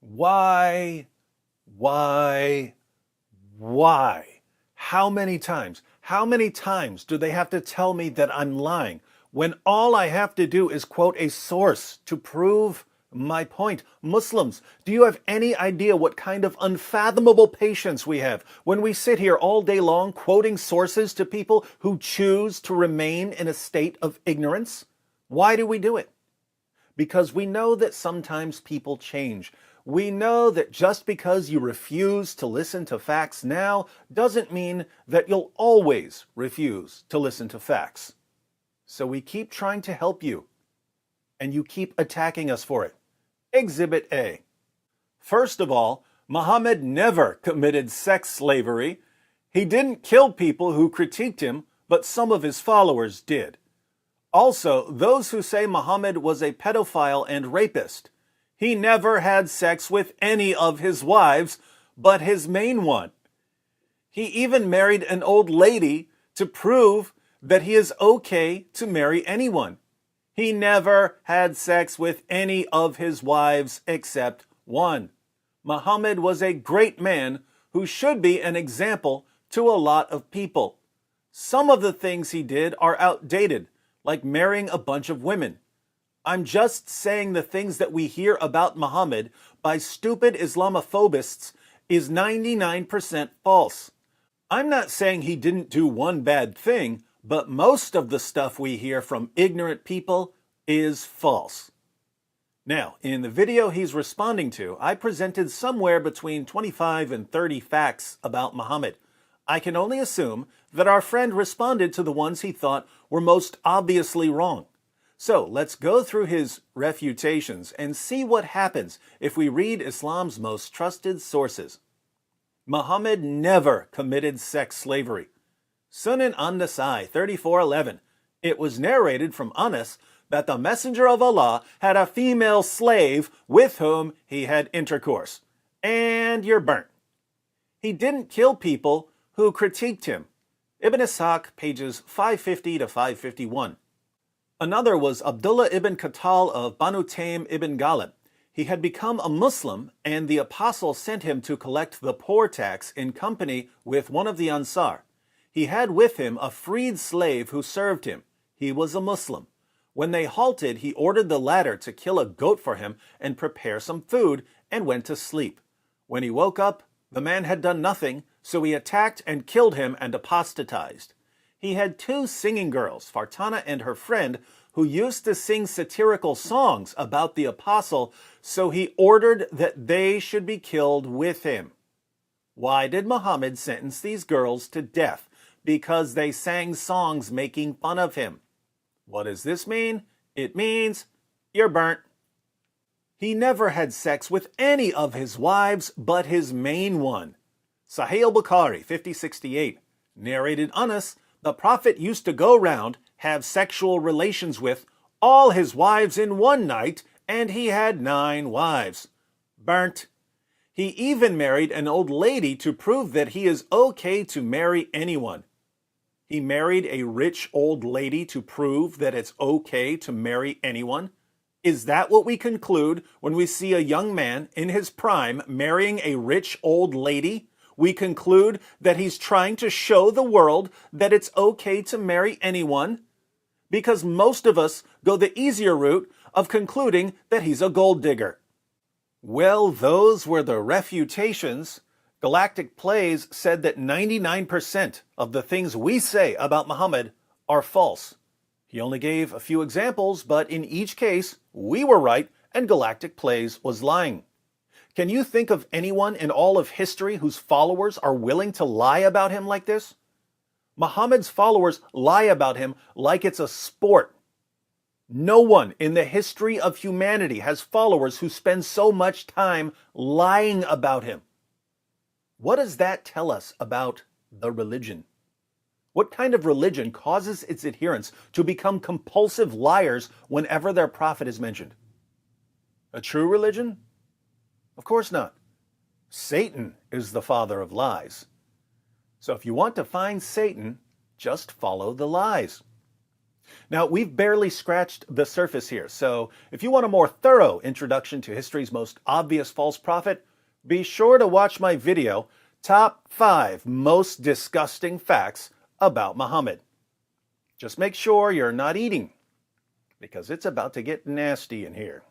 Why, why, why? How many times? How many times do they have to tell me that I'm lying when all I have to do is quote a source to prove my point? Muslims, do you have any idea what kind of unfathomable patience we have when we sit here all day long quoting sources to people who choose to remain in a state of ignorance? Why do we do it? Because we know that sometimes people change. We know that just because you refuse to listen to facts now doesn't mean that you'll always refuse to listen to facts. So we keep trying to help you, and you keep attacking us for it. Exhibit A. First of all, Muhammad never committed sex slavery. He didn't kill people who critiqued him, but some of his followers did. Also, those who say Muhammad was a pedophile and rapist, he never had sex with any of his wives but his main one. He even married an old lady to prove that he is okay to marry anyone. He never had sex with any of his wives except one. Muhammad was a great man who should be an example to a lot of people. Some of the things he did are outdated, like marrying a bunch of women. I'm just saying the things that we hear about Muhammad by stupid Islamophobists is 99% false. I'm not saying he didn't do one bad thing, but most of the stuff we hear from ignorant people is false. Now, in the video he's responding to, I presented somewhere between 25 and 30 facts about Muhammad. I can only assume that our friend responded to the ones he thought were most obviously wrong. So let's go through his refutations and see what happens if we read Islam's most trusted sources. Muhammad never committed sex slavery. Sunan an-Nasai 34:11. It was narrated from Anas that the Messenger of Allah had a female slave with whom he had intercourse. And you're burnt. He didn't kill people who critiqued him. Ibn Ishaq, pages 550 to 551. Another was Abdullah ibn Khattal of Banu Taym ibn Ghalib. He had become a Muslim, and the apostle sent him to collect the poor tax in company with one of the Ansar. He had with him a freed slave who served him. He was a Muslim. When they halted, he ordered the latter to kill a goat for him and prepare some food, and went to sleep. When he woke up, the man had done nothing, so he attacked and killed him and apostatized. He had two singing girls, Fartana and her friend, who used to sing satirical songs about the apostle, so he ordered that they should be killed with him. Why did Muhammad sentence these girls to death? Because they sang songs making fun of him. What does this mean? It means you're burnt. He never had sex with any of his wives but his main one. Sahih al-Bukhari 5068 narrated Anas, the Prophet used to go round, have sexual relations with all his wives in one night, and he had 9 wives. Burnt. He even married an old lady to prove that he is okay to marry anyone. He married a rich old lady to prove that it's okay to marry anyone? Is that what we conclude when we see a young man in his prime marrying a rich old lady? We conclude that he's trying to show the world that it's okay to marry anyone? Because most of us go the easier route of concluding that he's a gold digger. Well, those were the refutations. Galactic Plays said that 99% of the things we say about Muhammad are false. He only gave a few examples, but in each case, we were right and Galactic Plays was lying. Can you think of anyone in all of history whose followers are willing to lie about him like this? Muhammad's followers lie about him like it's a sport. No one in the history of humanity has followers who spend so much time lying about him. What does that tell us about the religion? What kind of religion causes its adherents to become compulsive liars whenever their prophet is mentioned? A true religion? Of course not. Satan is the father of lies. So if you want to find Satan, just follow the lies. Now, we've barely scratched the surface here, so if you want a more thorough introduction to history's most obvious false prophet, be sure to watch my video, Top 5 Most Disgusting Facts About Muhammad. Just make sure you're not eating, because it's about to get nasty in here.